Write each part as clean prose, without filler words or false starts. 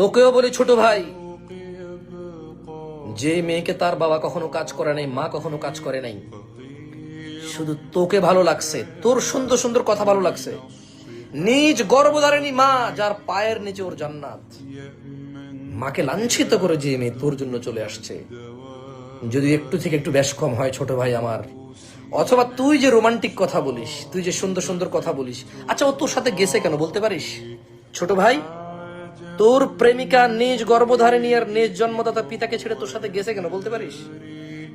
তোকেও বলি ছোট ভাই, যে মেয়েকে তার বাবা কখনো কাজ করে নাই, মা কখনো কাজ করে নাই, শুধু তোকে ভালো লাগছে, তোর সুন্দর সুন্দর কথা ভালো লাগছে, নিজ গর্ভধারিণী মা যার পায়ের নিচে ওর জান্নাত, মাকে লাঞ্ছিত করে যে মেয়ে তোর জন্য চলে আসছে, যদি একটু থেকে একটু বেশ কম হয় ছোট ভাই আমার, অথবা তুই যে রোমান্টিক কথা বলিস, তুই যে সুন্দর সুন্দর কথা বলিস, আচ্ছা ও তোর সাথে গেছে কেন বলতে পারিস ছোট ভাই? তোর প্রেমিকা নিজ গর্ভধারিণী আর নিজ জন্মদাতা পিতাকে ছেড়ে তোর সাথে গেছে কেন বলতে পারিস?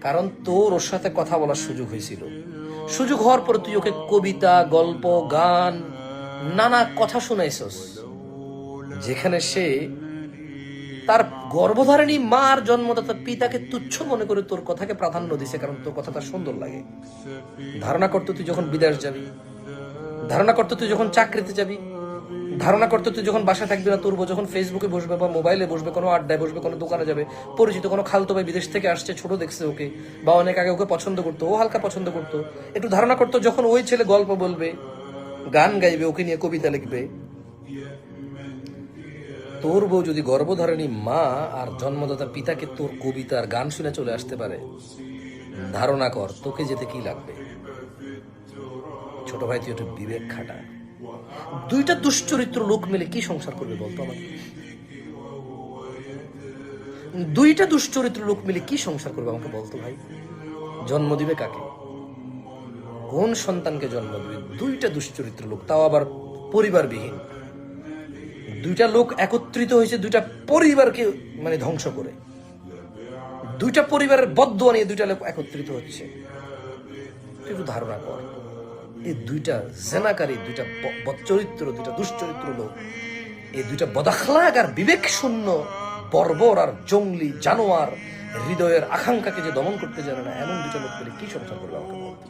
কারণ তোর ওর সাথে কথা বলার সুযোগ হয়েছিল, সুযোগ হওয়ার পর তুই ওকে কবিতা, গল্প, গান, নানা কথা শুনাইছস, যেখানে সে তার গর্ভধারিণী মার জন্মদাতা পিতাকে তুচ্ছ মনে করে তোর কথাকে প্রাধান্য দিছে, কারণ তোর কথা তার সুন্দর লাগে। ধারণা করতো তুই যখন বিদেশ যাবি, ধারণা করতো তুই যখন চাকরিতে যাবি, ধারণা করতো তুই যখন বাসা থাকবি না, তোর বউ যখন ফেসবুকে বসবে বা মোবাইলে বসবে, কোনো আড্ডায় বসবে, কোনো দোকানে যাবে, পরিচিত কোনো খালতো ভাই বিদেশ থেকে আসছে, ছোট দেখছে ওকে, বা অনেক আগে ওকে পছন্দ করতো, ও হালকা পছন্দ করতো, একটু ধারণা করতো যখন ওই ছেলে গল্প বলবে, গান গাইবে, ওকে নিয়ে কবিতা লিখবে, তোর বউ যদি গর্ভধারিণী মা আর জন্মদাতা পিতাকে তোর কবিতা আর গান শুনে চলে আসতে পারে, ধারণা কর তোকে যেতে কি লাগবে। ছোট ভাই তুই একটু বিবেক খাটা। দুইটা দুশ্চরিত্র লোক মিলে কি সংসার করবে বলতো আমাকে? দুইটা দুশ্চরিত্র লোক মিলে কি সংসার করবে আমাকে বলতো ভাই? জন্ম দিবে কাকে? কোন সন্তানকে জন্ম দিবে? দুইটা দুশ্চরিত্র লোক, তাও আবার পরিবারবিহীন। দুইটা লোক একত্রিত হয়েছে দুইটা পরিবারকে মানে ধ্বংস করে, দুইটা পরিবারের বদদোয়া নিয়ে দুইটা লোক একত্রিত হচ্ছে। একটু ধারণা কর, এই দুইটা জেনাকারী, দুইটা বদচরিত্র, দুইটা দুশ্চরিত্র লোক, এই দুইটা বদাখলাক আর বিবেক শূন্য বর্বর আর জঙ্গলি জানোয়ার হৃদয়ের আকাঙ্ক্ষাকে যে দমন করতে জানে না, এমন দুইটা লোক পেলে কি সংসার করবে আমাকে বলতে?